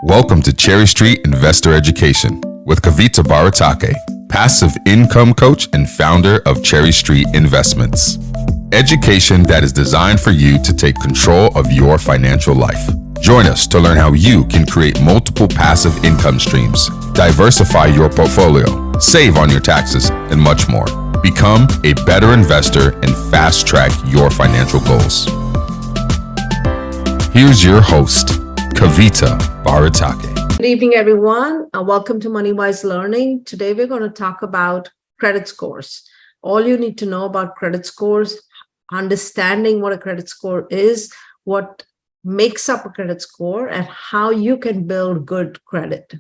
Welcome to Cherry Street Investor Education with Kavita Baratake, passive income coach and founder of Cherry Street Investments. Education that is designed for you to take control of your financial life. Join us to learn how you can create multiple passive income streams, diversify your portfolio, save on your taxes, and much more. Become a better investor and fast track your financial goals. Here's your host, Kavita Baratake. Good evening, everyone. Welcome to Moneywise Learning. Today, we're going to talk about credit scores. All you need to know about credit scores, understanding what a credit score is, what makes up a credit score, and how you can build good credit.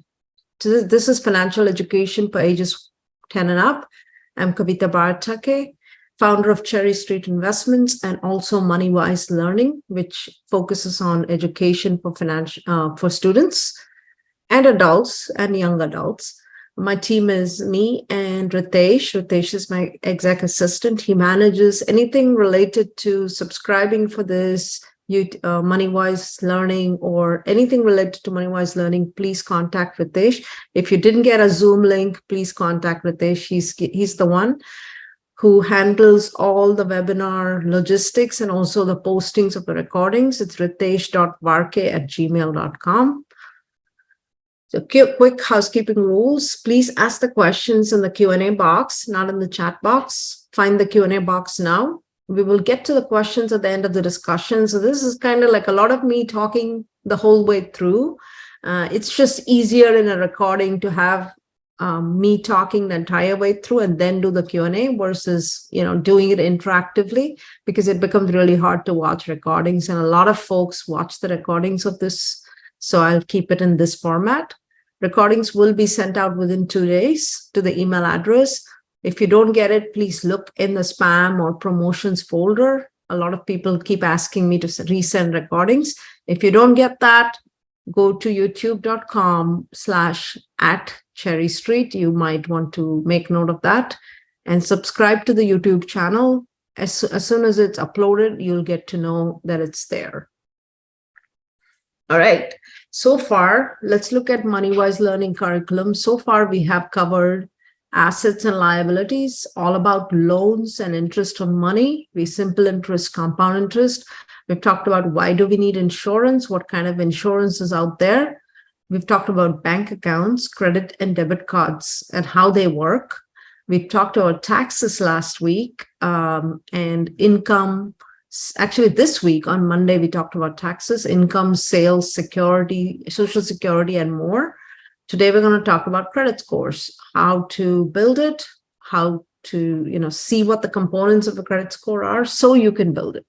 So this is financial education for ages 10 and up. I'm Kavita Baratake, founder of Cherry Street Investments and also Moneywise Learning, which focuses on education for students and adults and young adults. My team is me and Ritesh. Ritesh is my exec assistant. He manages anything related to subscribing for this Moneywise Learning or anything related to Moneywise Learning. Please contact Ritesh. If you didn't get a Zoom link, please contact Ritesh. He's the one who handles all the webinar logistics and also the postings of the recordings. It's ritesh.varke@gmail.com. So quick housekeeping rules. Please ask the questions in the Q&A box, not in the chat box. Find the Q&A box now. We will get to the questions at the end of the discussion. So this is kind of like a lot of me talking the whole way through. It's just easier in a recording to have me talking the entire way through and then do the Q&A versus, doing it interactively, because it becomes really hard to watch recordings. And a lot of folks watch the recordings of this. So I'll keep it in this format. Recordings will be sent out within 2 days to the email address. If you don't get it, please look in the spam or promotions folder. A lot of people keep asking me to resend recordings. If you don't get that, go to youtube.com/@cherrystreet. You might want to make note of that and subscribe to the YouTube channel. As soon as it's uploaded, you'll get to know that it's there. All right. So far, let's look at Moneywise Learning curriculum. So far, we have covered assets and liabilities, all about loans and interest on money, simple interest, compound interest. We've talked about why do we need insurance, what kind of insurance is out there. We've talked about bank accounts, credit and debit cards, and how they work. We talked about taxes last week and income. Actually, this week on Monday, we talked about taxes, income, sales, security, social security, and more. Today, we're going to talk about credit scores, how to build it, how to see what the components of a credit score are so you can build it.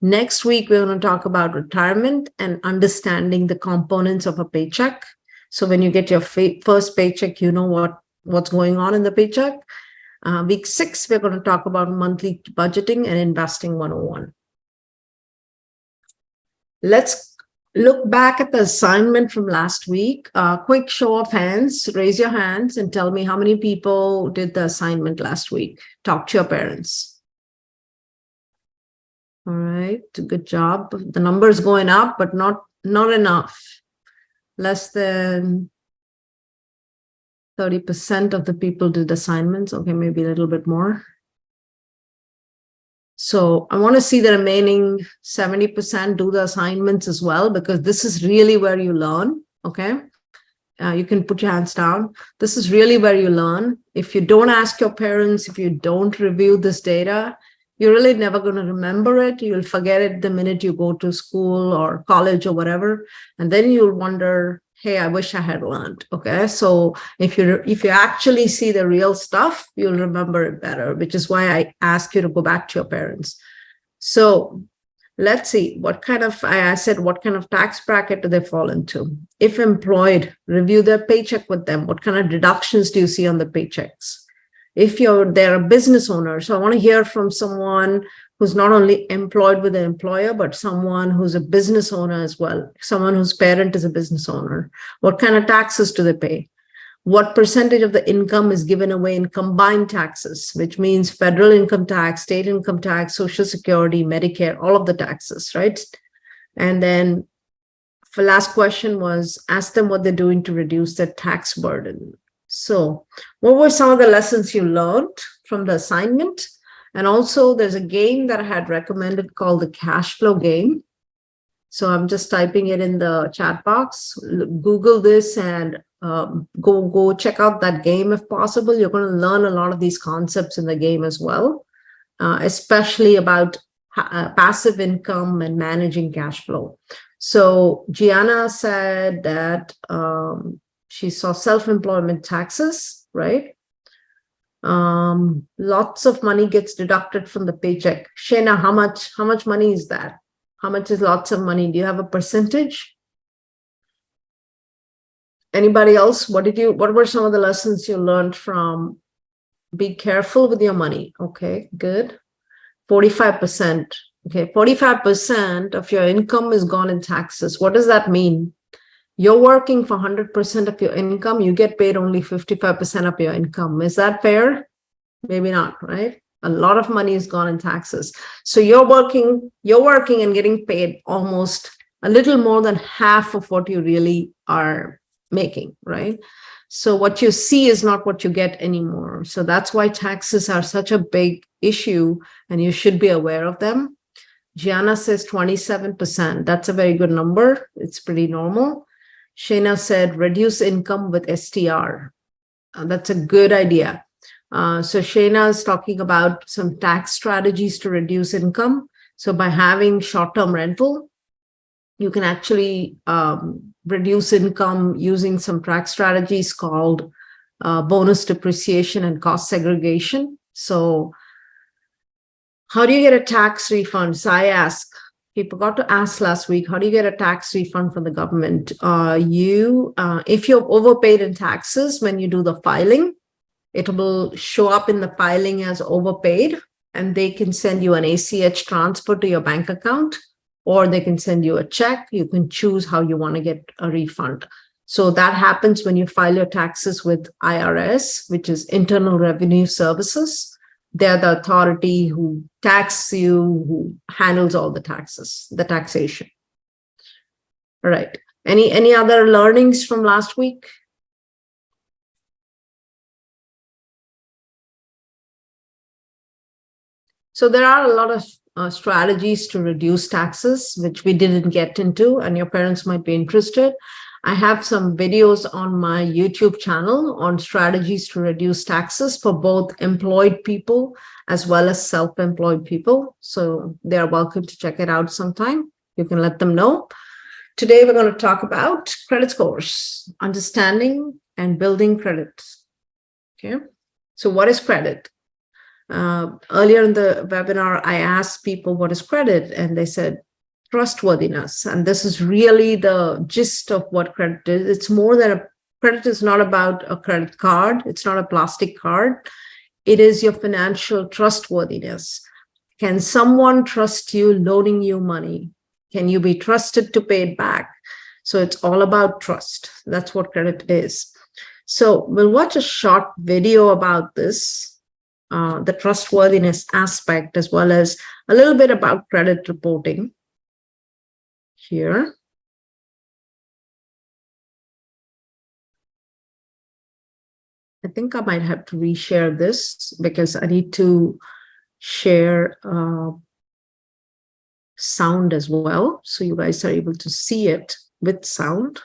Next week, we're going to talk about retirement and understanding the components of a paycheck. So when you get your first paycheck, you know what's going on in the paycheck. Week 6, we're going to talk about monthly budgeting and investing 101. Let's look back at the assignment from last week. Quick show of hands. Raise your hands and tell me how many people did the assignment last week. Talk to your parents. All right, good job. The number is going up, but not enough. Less than 30% of the people did assignments. Okay, maybe a little bit more. So I want to see the remaining 70% do the assignments as well, because this is really where you learn, okay? You can put your hands down. This is really where you learn. If you don't ask your parents, if you don't review this data, you're really never going to remember it. You'll forget it the minute you go to school or college or whatever. And then you'll wonder, hey, I wish I had learned. Okay. So if you actually see the real stuff, you'll remember it better, which is why I ask you to go back to your parents. So let's see I said, what kind of tax bracket do they fall into? If employed, review their paycheck with them. What kind of deductions do you see on the paychecks? If they're a business owner, so I want to hear from someone who's not only employed with the employer, but someone who's a business owner as well, someone whose parent is a business owner. What kind of taxes do they pay? What percentage of the income is given away in combined taxes, which means federal income tax, state income tax, Social Security, Medicare, all of the taxes, right? And then The last question was, ask them what they're doing to reduce their tax burden. So what were some of the lessons you learned from the assignment? And also there's a game that I had recommended called the cash flow game. So I'm just typing it in the chat box. Google this and go check out that game if possible. You're going to learn a lot of these concepts in the game as well, especially about passive income and managing cash flow. So Gianna said that she saw self-employment taxes, right? Lots of money gets deducted from the paycheck. Shayna, how much money is that? How much is lots of money? Do you have a percentage? Anybody else? What were some of the lessons you learned from be careful with your money? Okay, good. 45%. Okay, 45% of your income is gone in taxes. What does that mean? You're working for 100% of your income, you get paid only 55% of your income. Is that fair? Maybe not, right? A lot of money is gone in taxes. So you're working and getting paid almost a little more than half of what you really are making, right? So what you see is not what you get anymore. So that's why taxes are such a big issue and you should be aware of them. Gianna says 27%. That's a very good number. It's pretty normal. Shayna said reduce income with STR. That's a good idea. So Shayna is talking about some tax strategies to reduce income. So by having short-term rental, you can actually reduce income using some tax strategies called bonus depreciation and cost segregation. So how do you get a tax refund? So I ask, people got to ask last week, how do you get a tax refund from the government? If you're overpaid in taxes, when you do the filing, it will show up in the filing as overpaid, and they can send you an ACH transfer to your bank account, or they can send you a check. You can choose how you want to get a refund. So that happens when you file your taxes with IRS, which is Internal Revenue Services. They're the authority who tax you, who handles all the taxes, the taxation. All right. Any other learnings from last week? So there are a lot of strategies to reduce taxes, which we didn't get into, and your parents might be interested. I have some videos on my YouTube channel on strategies to reduce taxes for both employed people as well as self-employed people. So they're welcome to check it out sometime. You can let them know. Today, we're going to talk about credit scores, understanding and building credit. Okay. So what is credit? Earlier in the webinar, I asked people what is credit, and they said trustworthiness. And this is really the gist of what credit is. It's more than credit is not about a credit card. It's not a plastic card. It is your financial trustworthiness. Can someone trust you loaning you money? Can you be trusted to pay it back? So it's all about trust. That's what credit is. So we'll watch a short video about this. The trustworthiness aspect, as well as a little bit about credit reporting here. I think I might have to reshare this because I need to share sound as well, so you guys are able to see it with sound.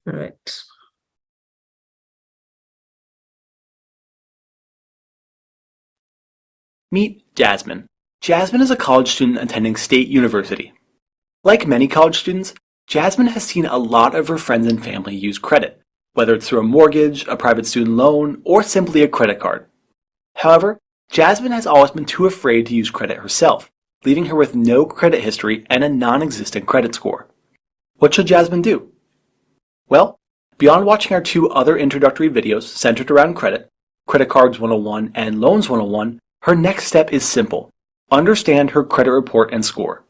All right. Meet Jasmine. Jasmine is a college student attending State University. Like many college students, Jasmine has seen a lot of her friends and family use credit, whether it's through a mortgage, a private student loan, or simply a credit card. However, Jasmine has always been too afraid to use credit herself, leaving her with no credit history and a non-existent credit score. What should Jasmine do? Well, beyond watching our two other introductory videos centered around credit, Credit Cards 101 and Loans 101, her next step is simple. Understand her credit report and score.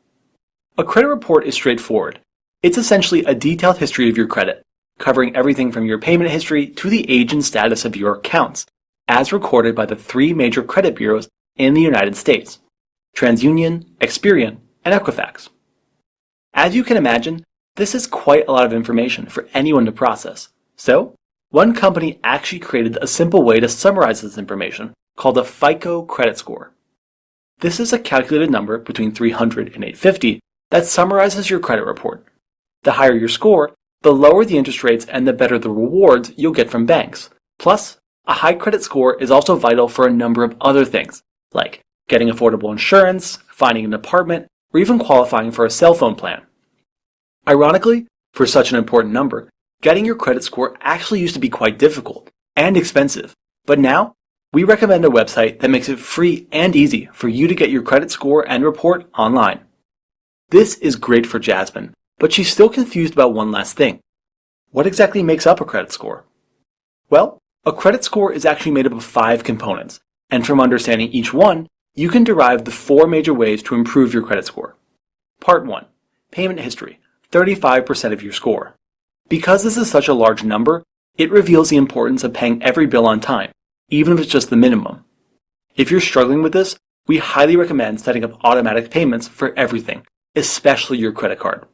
A credit report is straightforward. It's essentially a detailed history of your credit, covering everything from your payment history to the age and status of your accounts, as recorded by the three major credit bureaus in the United States: TransUnion, Experian, and Equifax. As you can imagine, This is quite a lot of information for anyone to process. So, one company actually created a simple way to summarize this information called a FICO credit score. This is a calculated number between 300 and 850 that summarizes your credit report. The higher your score, the lower the interest rates and the better the rewards you'll get from banks. Plus, a high credit score is also vital for a number of other things, like getting affordable insurance, finding an apartment, or even qualifying for a cell phone plan. Ironically, for such an important number, getting your credit score actually used to be quite difficult and expensive, but now we recommend a website that makes it free and easy for you to get your credit score and report online. This is great for Jasmine, but she's still confused about one last thing. What exactly makes up a credit score? Well, a credit score is actually made up of 5 components, and from understanding each one, you can derive the 4 major ways to improve your credit score. Part 1. Payment history, 35% of your score. Because this is such a large number, it reveals the importance of paying every bill on time, even if it's just the minimum. If you're struggling with this, we highly recommend setting up automatic payments for everything, especially your credit card.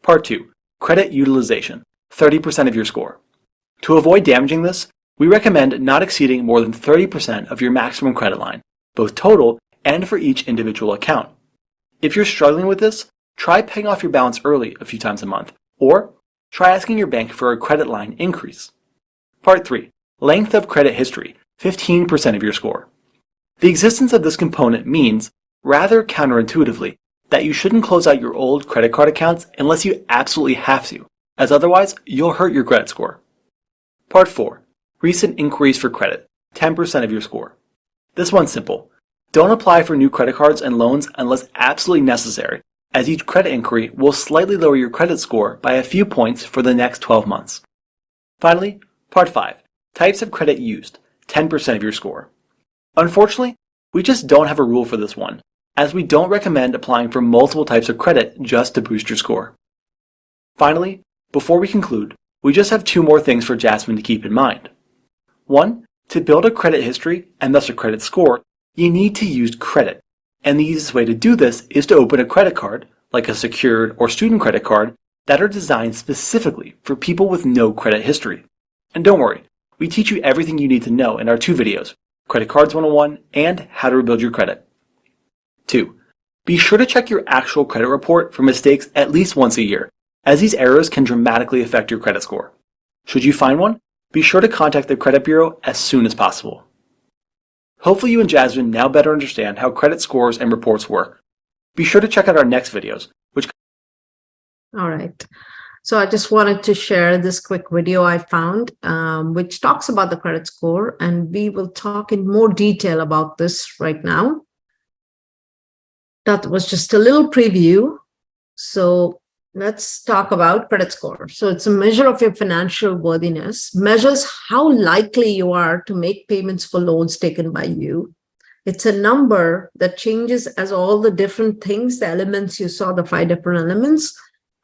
Part 2. Credit utilization, 30% of your score. To avoid damaging this, we recommend not exceeding more than 30% of your maximum credit line, both total and for each individual account. If you're struggling with this, try paying off your balance early a few times a month, or try asking your bank for a credit line increase. Part 3. Length of credit history, 15% of your score. The existence of this component means, rather counterintuitively, that you shouldn't close out your old credit card accounts unless you absolutely have to, as otherwise you'll hurt your credit score. Part 4. Recent inquiries for credit, 10% of your score. This one's simple. Don't apply for new credit cards and loans unless absolutely necessary, as each credit inquiry will slightly lower your credit score by a few points for the next 12 months. Finally, Part 5. Types of credit used, 10% of your score. Unfortunately, we just don't have a rule for this one, as we don't recommend applying for multiple types of credit just to boost your score. Finally, before we conclude, we just have 2 more things for Jasmine to keep in mind. 1. To build a credit history and thus a credit score, you need to use credit, and the easiest way to do this is to open a credit card, like a secured or student credit card, that are designed specifically for people with no credit history. And don't worry, we teach you everything you need to know in our 2 videos, Credit Cards 101 and How to Rebuild Your Credit. 2. Be sure to check your actual credit report for mistakes at least once a year, as these errors can dramatically affect your credit score. Should you find one, be sure to contact the credit bureau as soon as possible. Hopefully you and Jasmine now better understand how credit scores and reports work. Be sure to check out our next videos, which... All right. So I just wanted to share this quick video I found, which talks about the credit score, and we will talk in more detail about this right now. That was just a little preview. So let's talk about credit score. So it's a measure of your financial worthiness, measures how likely you are to make payments for loans taken by you. It's a number that changes as all the different things, the elements you saw, the 5 different elements,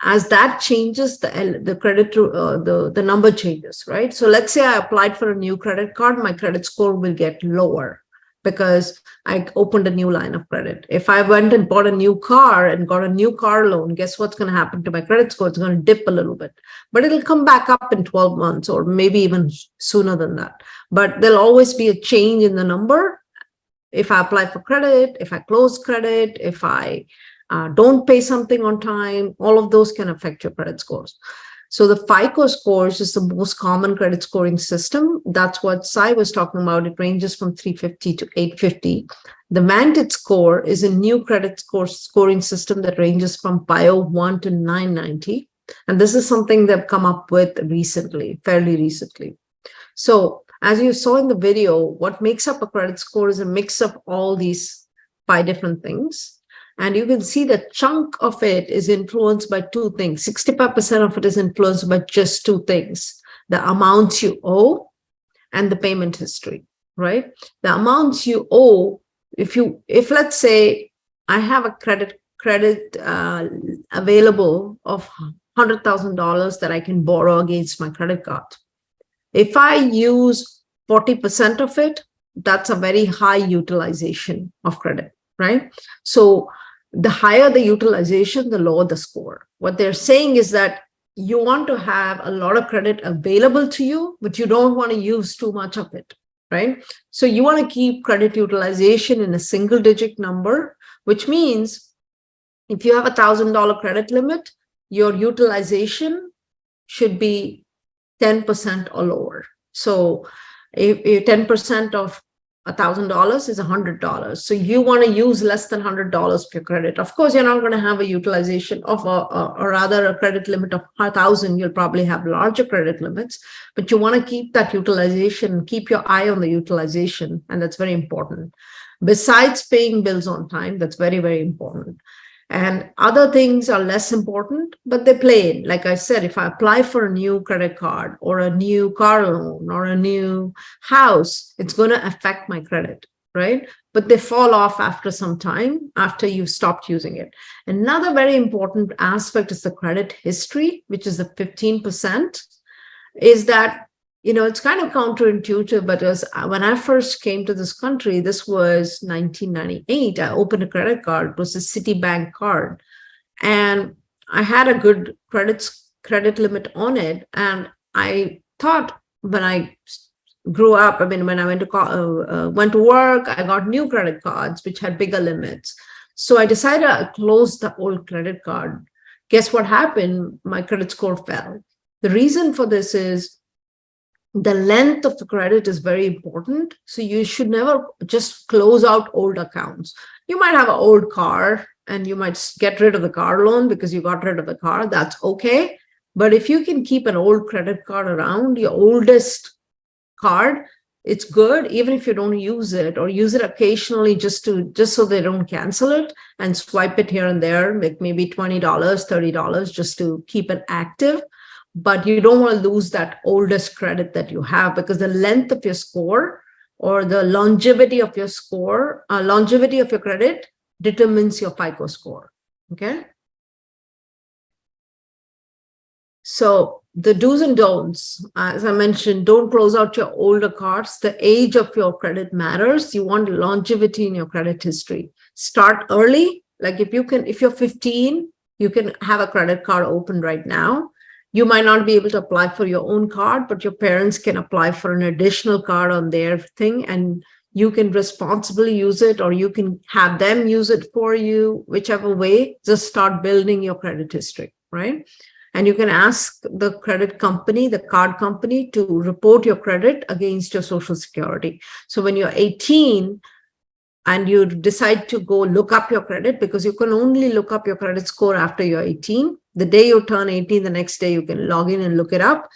as that changes, the credit, the number changes, right? So let's say I applied for a new credit card, my credit score will get lower because I opened a new line of credit. If I went and bought a new car and got a new car loan, guess what's going to happen to my credit score? It's going to dip a little bit, but it'll come back up in 12 months or maybe even sooner than that. But there'll always be a change in the number. If I apply for credit, if I close credit, if I don't pay something on time, all of those can affect your credit scores. So the FICO scores is the most common credit scoring system. That's what Sai was talking about. It ranges from 350 to 850. The Vantage score is a new credit scoring system that ranges from 501 to 990. And this is something they've come up with recently, fairly recently. So as you saw in the video, what makes up a credit score is a mix of all these 5 different things. And you can see the chunk of it is influenced by 2 things. 65% of it is influenced by just 2 things: the amounts you owe and the payment history, right? The amounts you owe, if let's say I have a credit available of $100,000 that I can borrow against my credit card. If I use 40% of it, that's a very high utilization of credit, right? So The higher the utilization, the lower the score. What they're saying is that you want to have a lot of credit available to you, but you don't want to use too much of it, right? So you want to keep credit utilization in a single digit number, which means if you have $1,000 credit limit, your utilization should be 10% or lower. So if 10% of $1,000 is $100. So you want to use less than $100 for your credit. Of course, you're not going to have a utilization of or rather a credit limit of 1,000. You'll probably have larger credit limits, but you want to keep that utilization, keep your eye on the utilization. And that's very important. Besides paying bills on time, that's very, very important. And other things are less important, but they play in. Like I said, if I apply for a new credit card or a new car loan or a new house, it's going to affect my credit, right? But they fall off after some time, after you've stopped using it. Another very important aspect is the credit history, which is the 15%, is that, it's kind of counterintuitive, but when I first came to this country, this was 1998, I opened a credit card. It was a Citibank card. And I had a good credit limit on it. And I thought when I grew up, when I went to work, I got new credit cards, which had bigger limits. So I decided I closed the old credit card. Guess what happened? My credit score fell. The reason for this is the length of the credit is very important. So you should never just close out old accounts. You might have an old car and you might get rid of the car loan because you got rid of the car. That's okay. But if you can keep an old credit card around, your oldest card, it's good, even if you don't use it or use it occasionally just so they don't cancel it and swipe it here and there, make maybe $20, $30 just to keep it active. But you don't want to lose that oldest credit that you have, because the length of your score or the longevity of your score, longevity of your credit determines your FICO score. Okay. So the do's and don'ts, as I mentioned, don't close out your older cards. The age of your credit matters. You want longevity in your credit history. Start early. Like if you're 15, you can have a credit card open right now. You might not be able to apply for your own card, but your parents can apply for an additional card on their thing, and you can responsibly use it, or you can have them use it for you, whichever way. Just start building your credit history, right? And you can ask the credit company, the card company, to report your credit against your Social Security. So when you're 18, and you decide to go look up your credit, because you can only look up your credit score after you're 18. The day you turn 18, the next day you can log in and look it up.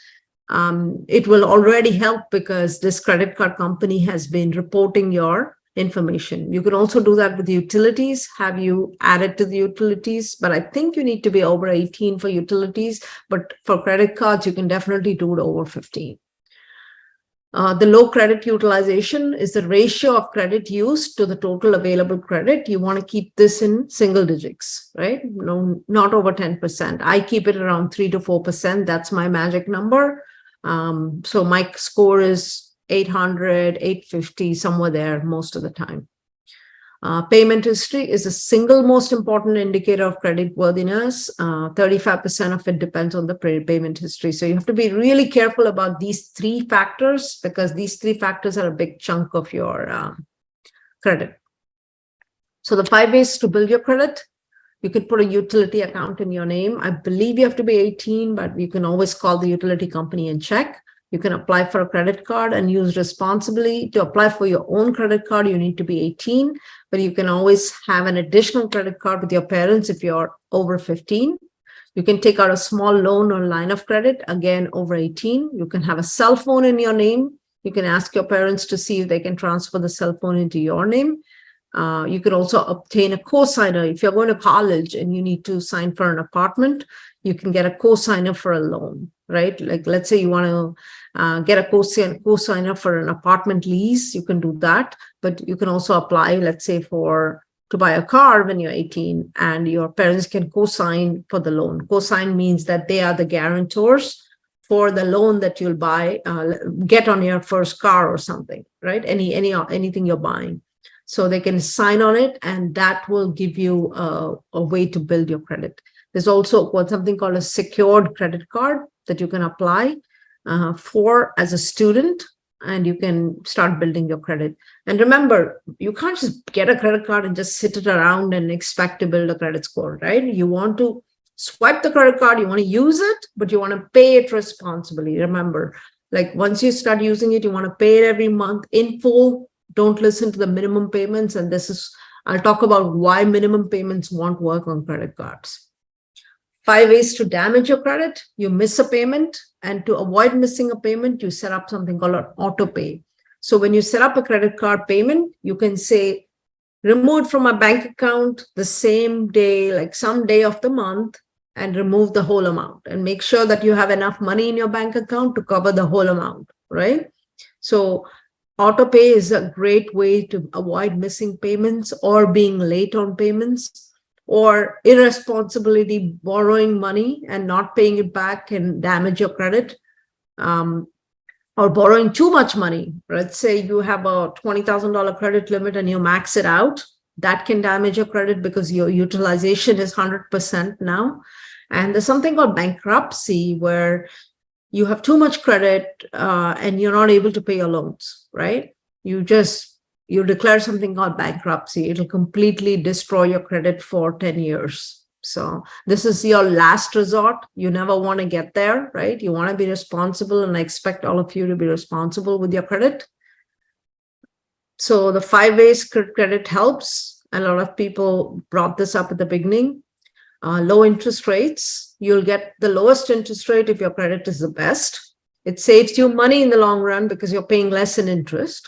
It will already help because this credit card company has been reporting your information. You can also do that with utilities, have you added to the utilities, but I think you need to be over 18 for utilities, but for credit cards, you can definitely do it over 15. The low credit utilization is the ratio of credit used to the total available credit. You want to keep this in single digits, right? No, not over 10%. I keep it around 3 to 4%. That's my magic number. So my score is 800, 850, somewhere there most of the time. Payment history is the single most important indicator of credit worthiness. 35% of it depends on the payment history. So you have to be really careful about these three factors, because these three factors are a big chunk of your credit. So the 5 ways to build your credit: you could put a utility account in your name. I believe you have to be 18, but you can always call the utility company and check. You can apply for a credit card and use responsibly. To apply for your own credit card, you need to be 18, but you can always have an additional credit card with your parents if you're over 15. You can take out a small loan or line of credit, again, over 18. You can have a cell phone in your name. You can ask your parents to see if they can transfer the cell phone into your name. You can also obtain a cosigner. If you're going to college and you need to sign for an apartment, you can get a cosigner for a loan, right? Like, let's say you want to get a cosigner for an apartment lease, you can do that. But you can also apply, let's say, to buy a car when you're 18, and your parents can co-sign for the loan. Co-sign means that they are the guarantors for the loan that you'll buy, get on your first car or something, right? Anything you're buying. So they can sign on it, and that will give you a way to build your credit. There's also something called a secured credit card that you can apply for as a student, and you can start building your credit. And remember, you can't just get a credit card and just sit it around and expect to build a credit score, right? You want to swipe the credit card, you want to use it, but you want to pay it responsibly. Remember, like once you start using it, you want to pay it every month in full. Don't listen to the minimum payments. And I'll talk about why minimum payments won't work on credit cards. 5 ways to damage your credit. You miss a payment, and to avoid missing a payment, you set up something called an auto pay. So when you set up a credit card payment, you can say, remove it from my bank account the same day, like some day of the month, and remove the whole amount, and make sure that you have enough money in your bank account to cover the whole amount, right? So auto pay is a great way to avoid missing payments or being late on payments, or irresponsibility, borrowing money and not paying it back can damage your credit, or borrowing too much money. Let's say you have a $20,000 credit limit and you max it out. That can damage your credit because your utilization is 100% now. And there's something called bankruptcy, where you have too much credit and you're not able to pay your loans, right? You declare something called bankruptcy. It'll completely destroy your credit for 10 years. So this is your last resort. You never want to get there, right? You want to be responsible, and I expect all of you to be responsible with your credit. So the 5 ways credit helps. A lot of people brought this up at the beginning. Low interest rates. You'll get the lowest interest rate if your credit is the best. It saves you money in the long run because you're paying less in interest.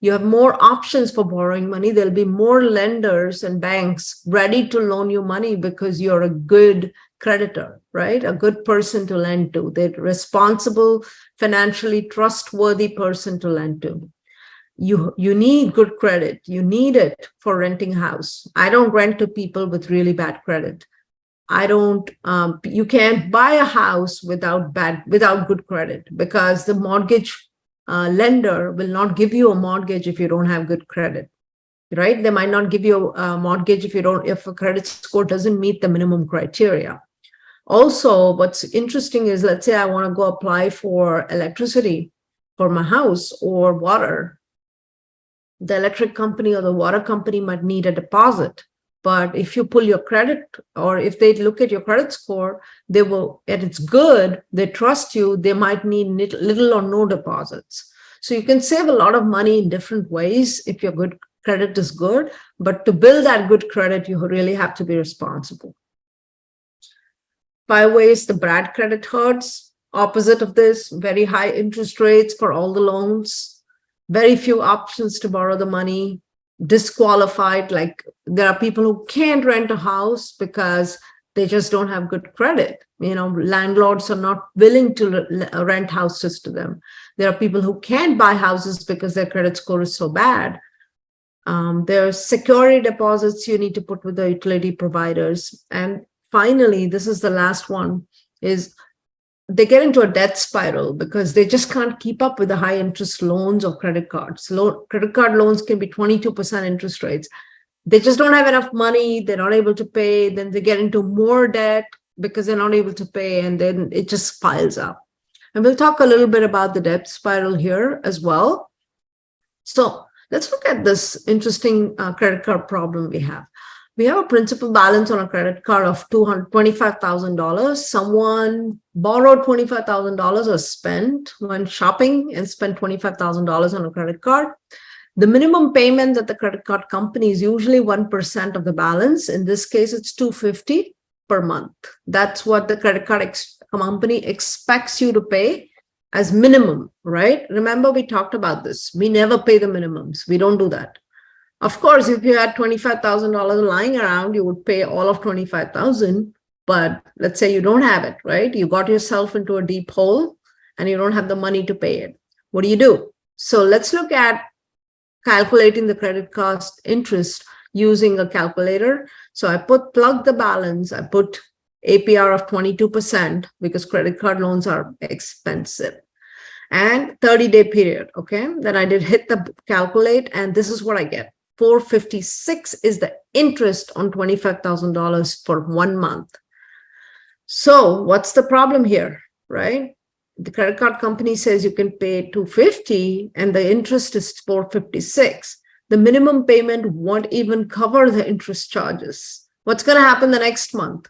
You have more options for borrowing money. There'll be more lenders and banks ready to loan you money because you're a good creditor, right? A good person to lend to. They're responsible, financially trustworthy person to lend to. You need good credit. You need it for renting a house. I don't rent to people with really bad credit. You can't buy a house without good credit, because the mortgage lender will not give you a mortgage if you don't have good credit, right? They might not give you a mortgage if a credit score doesn't meet the minimum criteria. Also, what's interesting is, let's say I want to go apply for electricity for my house or water. The electric company or the water company might need a deposit. But if you pull your credit, or if they look at your credit score, they will, and it's good, they trust you, they might need little or no deposits. So you can save a lot of money in different ways if your good credit is good. But to build that good credit, you really have to be responsible. 5 ways the bad credit hurts. Opposite of this, very high interest rates for all the loans, very few options to borrow the money, disqualified. Like there are people who can't rent a house because they just don't have good credit. Landlords are not willing to rent houses to them. There are people who can't buy houses because their credit score is so bad. There are security deposits you need to put with the utility providers. And finally, this is the last one, is they get into a debt spiral because they just can't keep up with the high interest loans or credit cards. Credit card loans can be 22% interest rates. They just don't have enough money. They're not able to pay. Then they get into more debt because they're not able to pay. And then it just piles up. And we'll talk a little bit about the debt spiral here as well. So let's look at this interesting credit card problem we have. We have a principal balance on a credit card of $25,000. Someone borrowed $25,000 or spent when shopping and spent $25,000 on a credit card. The minimum payment that the credit card company is usually 1% of the balance. In this case, it's $250 per month. That's what the credit card company expects you to pay as minimum, right? Remember, we talked about this. We never pay the minimums. We don't do that. Of course, if you had $25,000 lying around, you would pay all of $25,000. But let's say you don't have it, right? You got yourself into a deep hole and you don't have the money to pay it. What do you do? So let's look at calculating the credit cost interest using a calculator. So I plug the balance. I put APR of 22% because credit card loans are expensive. And 30-day period, okay? Then I did hit the calculate, and this is what I get. $456 is the interest on $25,000 for 1 month. So what's the problem here, right? The credit card company says you can pay $250 and the interest is $456. The minimum payment won't even cover the interest charges. What's going to happen the next month?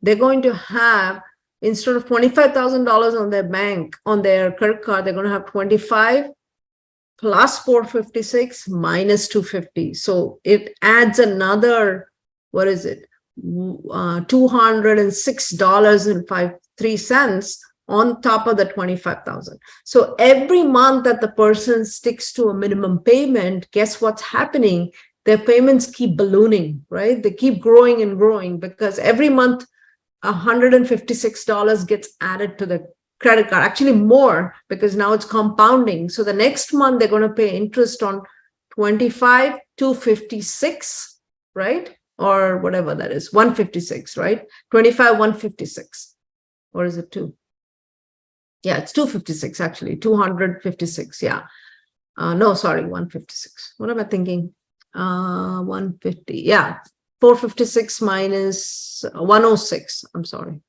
They're going to have, instead of $25,000 on their bank, on their credit card, they're going to have 25 plus 456 minus 250. So it adds another, what is it? $206.03 on top of the 25,000. So every month that the person sticks to a minimum payment, guess what's happening? Their payments keep ballooning, right? They keep growing and growing because every month $156 gets added to the credit card, actually more, because now it's compounding. So the next month they're going to pay interest on 25,256, right? Or whatever that is, 156, right? 156. Or is it 2? Yeah, it's 256 actually, 256. Yeah. No, sorry, 156. What am I thinking? 150. Yeah, 456 minus 106. I'm sorry.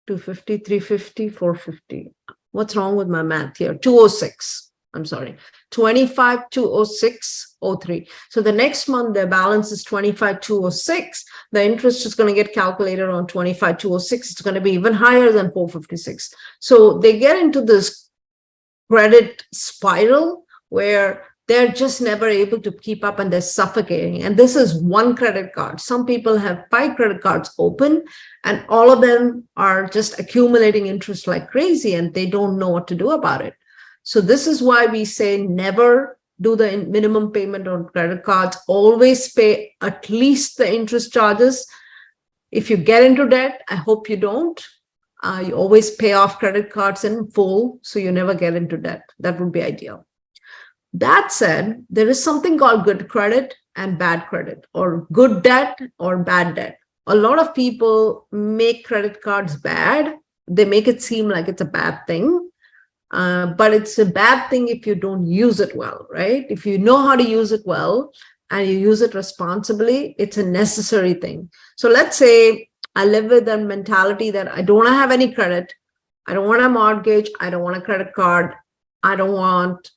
250, 350, 450. What's wrong with my math here? 206. I'm sorry. 25,206.03. So the next month, their balance is 25,206. The interest is going to get calculated on 25,206. It's going to be even higher than 456. So they get into this credit spiral where they're just never able to keep up and they're suffocating. And this is one credit card. Some people have 5 credit cards open and all of them are just accumulating interest like crazy and they don't know what to do about it. So this is why we say never do the minimum payment on credit cards. Always pay at least the interest charges. If you get into debt, I hope you don't. You always pay off credit cards in full, so you never get into debt. That would be ideal. That said, there is something called good credit and bad credit, or good debt or bad debt. A lot of people make credit cards bad. They make it seem like it's a bad thing. But it's a bad thing if you don't use it well, right? If you know how to use it well and you use it responsibly, it's a necessary thing. So let's say I live with a mentality that I don't want to have any credit. I don't want a mortgage. I don't want a credit card. I don't want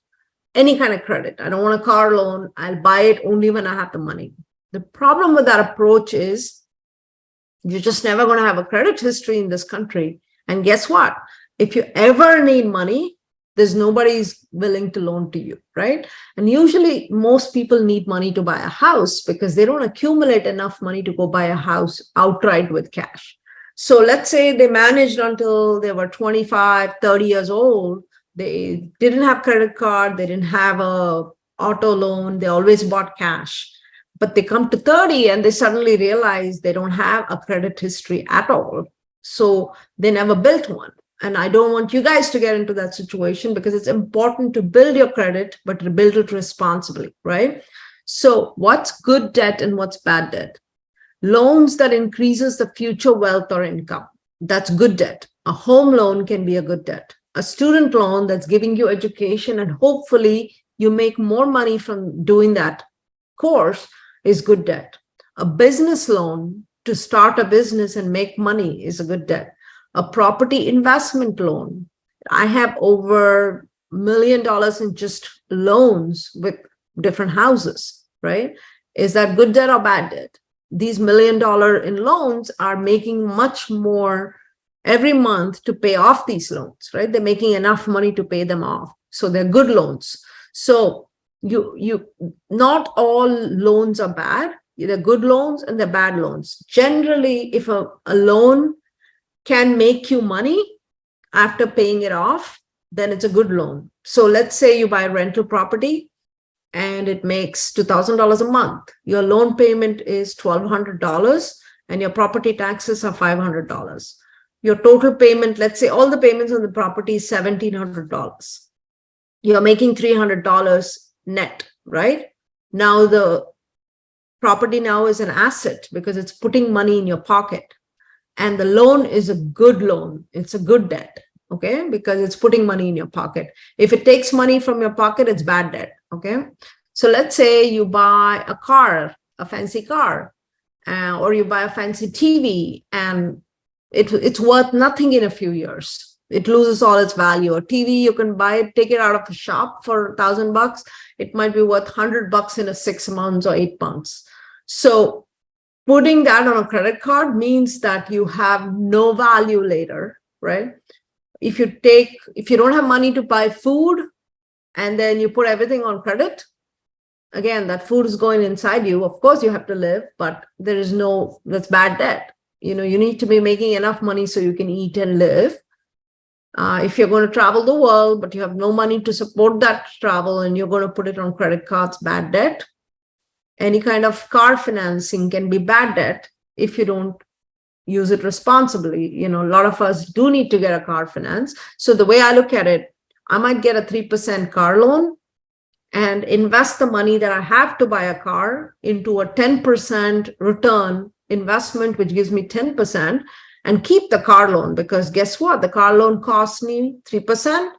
any kind of credit. I don't want a car loan. I'll buy it only when I have the money. The problem with that approach is you're just never going to have a credit history in this country. And guess what? If you ever need money, there's nobody's willing to loan to you, right? And usually most people need money to buy a house because they don't accumulate enough money to go buy a house outright with cash. So let's say they managed until they were 25, 30 years old. They didn't have credit card. They didn't have a auto loan. They always bought cash. But they come to 30 and they suddenly realize they don't have a credit history at all. So they never built one. And I don't want you guys to get into that situation because it's important to build your credit, but to build it responsibly, right? So what's good debt and what's bad debt? Loans that increases the future wealth or income. That's good debt. A home loan can be a good debt. A student loan that's giving you education and hopefully you make more money from doing that course is good debt. A business loan to start a business and make money is a good debt. A property investment loan. I have over $1 million in just loans with different houses, right? Is that good debt or bad debt? These $1 million in loans are making much more every month to pay off these loans, right? They're making enough money to pay them off. So they're good loans. So you not all loans are bad. They're good loans and they're bad loans. Generally, if a loan can make you money after paying it off, then it's a good loan. So let's say you buy a rental property and it makes $2,000 a month. Your loan payment is $1,200 and your property taxes are $500. Your total payment, let's say all the payments on the property is $1,700. You're making $300 net, right? Now the property now is an asset because it's putting money in your pocket. And the loan is a good loan. It's a good debt, okay? Because it's putting money in your pocket. If it takes money from your pocket, it's bad debt, okay? So let's say you buy a car, a fancy car, or you buy a fancy TV, and it's worth nothing in a few years. It loses all its value. A TV, you can buy it, take it out of a shop for $1,000. It might be worth $100 in a 6 months or 8 months. So putting that on a credit card means that you have no value later, right? If you don't have money to buy food and then you put everything on credit, again, that food is going inside you. Of course, you have to live, but that's bad debt. You need to be making enough money so you can eat and live. If you're going to travel the world, but you have no money to support that travel and you're going to put it on credit cards, bad debt. Any kind of car financing can be bad debt if you don't use it responsibly. A lot of us do need to get a car finance. So the way I look at it, I might get a 3% car loan and invest the money that I have to buy a car into a 10% return investment, which gives me 10%, and keep the car loan, because guess what? The car loan costs me 3%.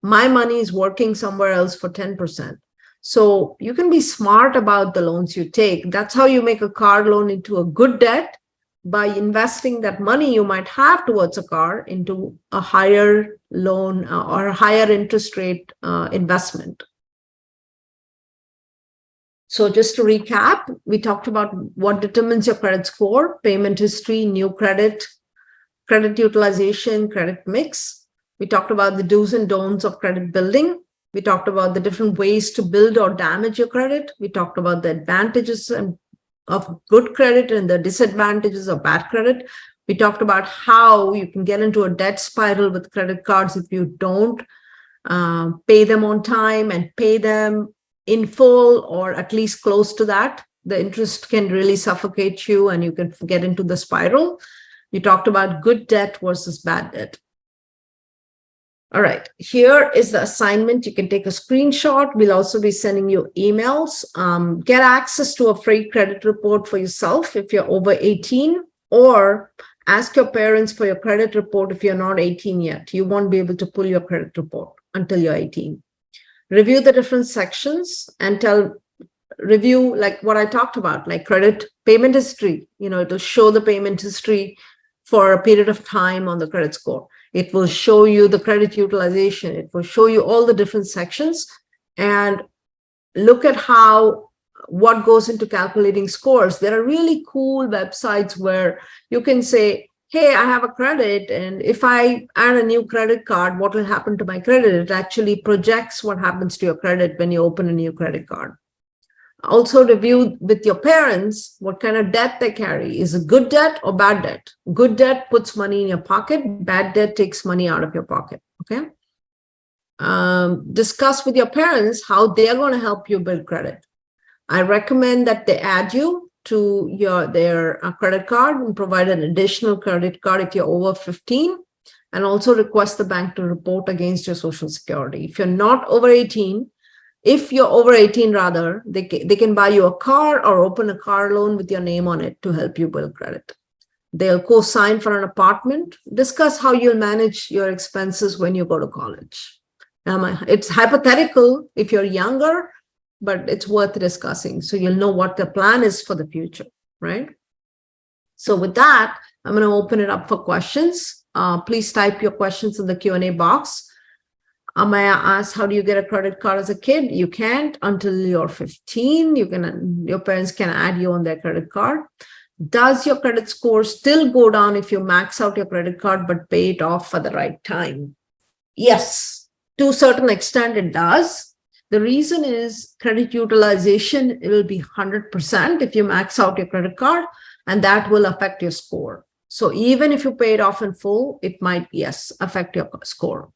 My money is working somewhere else for 10%. So you can be smart about the loans you take. That's how you make a car loan into a good debt, by investing that money you might have towards a car into a higher loan or a higher interest rate investment. So just to recap, we talked about what determines your credit score: payment history, new credit, credit utilization, credit mix. We talked about the do's and don'ts of credit building. We talked about the different ways to build or damage your credit. We talked about the advantages of good credit and the disadvantages of bad credit. We talked about how you can get into a debt spiral with credit cards if you don't pay them on time and pay them in full, or at least close to that. The interest can really suffocate you and you can get into the spiral. We talked about good debt versus bad debt. All right, here is the assignment. You can take a screenshot. We'll also be sending you emails. Get access to a free credit report for yourself if you're over 18, or ask your parents for your credit report if you're not 18 yet. You won't be able to pull your credit report until you're 18. Review the different sections and review like what I talked about, like credit payment history. It'll show the payment history for a period of time on the credit score. It will show you the credit utilization. It will show you all the different sections, and look at what goes into calculating scores. There are really cool websites where you can say, hey, I have a credit, and if I add a new credit card, what will happen to my credit? It actually projects what happens to your credit when you open a new credit card. Also review with your parents what kind of debt they carry. Is it good debt or bad debt? Good debt puts money in your pocket. Bad debt takes money out of your pocket. Okay. Discuss with your parents how they're going to help you build credit. I recommend that they add you to their credit card and provide an additional credit card if you're over 15, and also request the bank to report against your Social Security. If you're not over 18, if you're over 18 rather, they can buy you a car or open a car loan with your name on it to help you build credit. They'll co-sign for an apartment. Discuss how you'll manage your expenses when you go to college. It's hypothetical if you're younger, but it's worth discussing so you'll know what the plan is for the future, right? So with that, I'm going to open it up for questions. Please type your questions in the Q&A box. May I ask, how do you get a credit card as a kid? You can't until you're 15. Your parents can add you on their credit card. Does your credit score still go down if you max out your credit card but pay it off for the right time? Yes, to a certain extent it does. The reason is credit utilization, it will be 100% if you max out your credit card, and that will affect your score. So even if you pay it off in full, it might, yes, affect your score.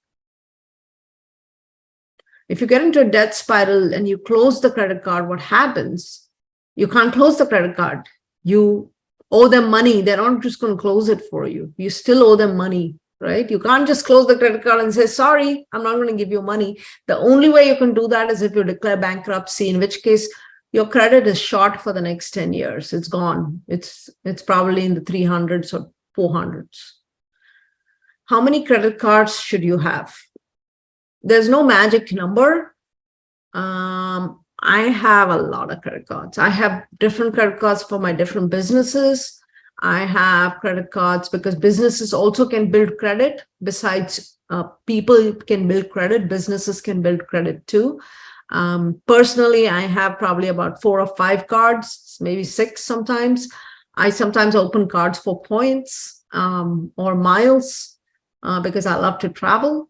If you get into a debt spiral and you close the credit card, what happens? You can't close the credit card. You owe them money. They're not just going to close it for you. You still owe them money, right? You can't just close the credit card and say, sorry, I'm not going to give you money. The only way you can do that is if you declare bankruptcy, in which case your credit is short for the next 10 years. It's gone. It's probably in the 300s or 400s. How many credit cards should you have? There's no magic number. I have a lot of credit cards. I have different credit cards for my different businesses. I have credit cards because businesses also can build credit. Besides people can build credit, businesses can build credit too. Personally, I have probably about 4 or 5 cards, maybe 6 sometimes. I sometimes open cards for points or miles because I love to travel.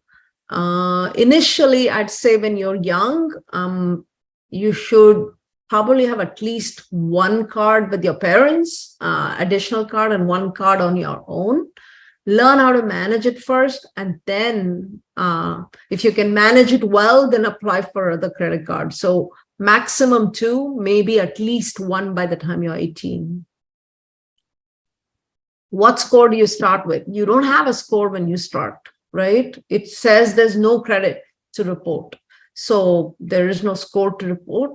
Initially, I'd say when you're young, you should probably have at least 1 card with your parents, additional card, and 1 card on your own. Learn how to manage it first, and then if you can manage it well, then apply for other credit cards. So maximum 2, maybe at least 1 by the time you're 18. What score do you start with? You don't have a score when you start, right? It says there's no credit to report. So there is no score to report.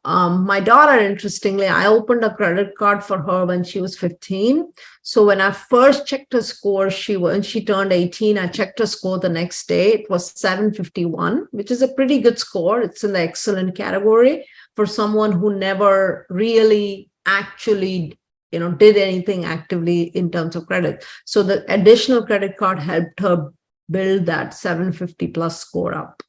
My daughter, interestingly, I opened a credit card for her when she was 15. So when I first checked her score, when she turned 18, I checked her score the next day. It was 751, which is a pretty good score. It's in the excellent category for someone who never really actually did anything actively in terms of credit. So the additional credit card helped her build that 750 plus score up.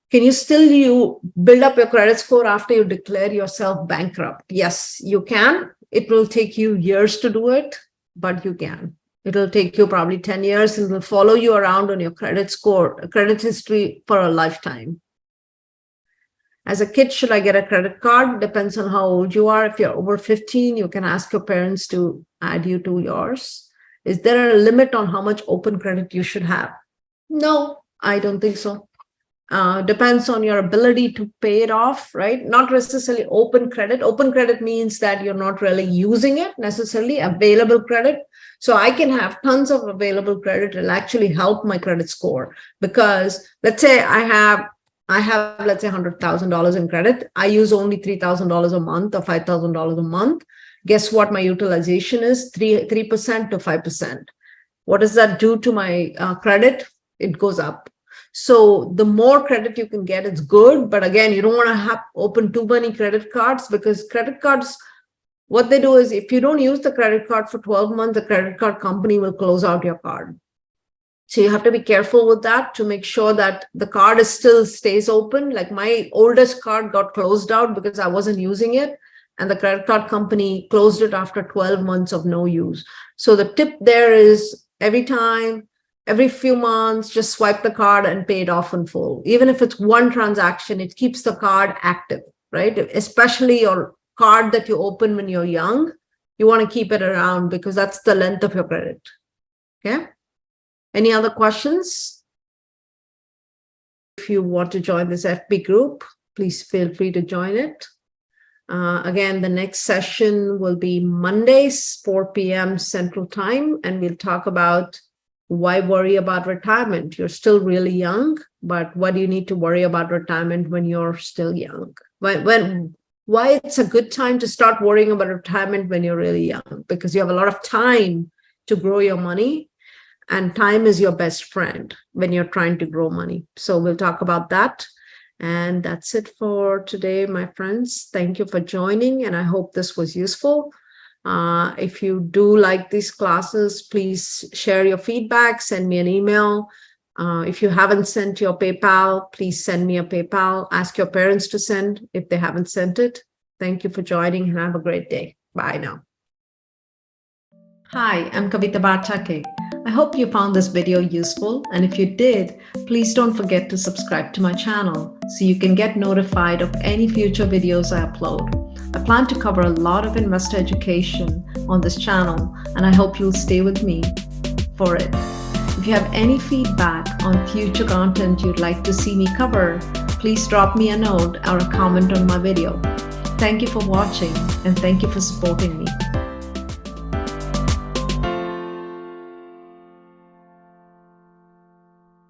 Can you still build up your credit score after you declare yourself bankrupt? Yes, you can. It will take you years to do it, but you can. It'll take you probably 10 years and will follow you around on your credit score, credit history for a lifetime. As a kid, should I get a credit card? Depends on how old you are. If you're over 15, you can ask your parents to add you to yours. Is there a limit on how much open credit you should have? No, I don't think so. Depends on your ability to pay it off, right? Not necessarily open credit. Open credit means that you're not really using it necessarily. Available credit. So I can have tons of available credit. It'll actually help my credit score because let's say I have let's say $100,000 in credit. I use only $3,000 a month or $5,000 a month. Guess what my utilization is? 3% to 5%. What does that do to my credit? It goes up. So the more credit you can get, it's good. But again, you don't want to open too many credit cards because credit cards, what they do is if you don't use the credit card for 12 months, the credit card company will close out your card. So you have to be careful with that to make sure that the card still stays open. Like my oldest card got closed out because I wasn't using it. And the credit card company closed it after 12 months of no use. So the tip there is every few months, just swipe the card and pay it off in full. Even if it's one transaction, it keeps the card active, right? Especially your card that you open when you're young, you want to keep it around because that's the length of your credit. Okay. Any other questions? If you want to join this FB group, please feel free to join it. Again, the next session will be Mondays, 4 p.m. Central Time, and we'll talk about why worry about retirement. You're still really young, but what do you need to worry about retirement when you're still young? Why it's a good time to start worrying about retirement when you're really young? Because you have a lot of time to grow your money, and time is your best friend when you're trying to grow money. So we'll talk about that. And that's it for today, my friends. Thank you for joining, and I hope this was useful. If you do like these classes, please share your feedback, send me an email. If you haven't sent your PayPal, please send me a PayPal. Ask your parents to send if they haven't sent it. Thank you for joining and have a great day. Bye now. Hi, I'm Kavita Bartake. I hope you found this video useful, and if you did, please don't forget to subscribe to my channel so you can get notified of any future videos I upload. I plan to cover a lot of investor education on this channel, and I hope you'll stay with me for it. If you have any feedback on future content you'd like to see me cover, please drop me a note or a comment on my video. Thank you for watching, and thank you for supporting me.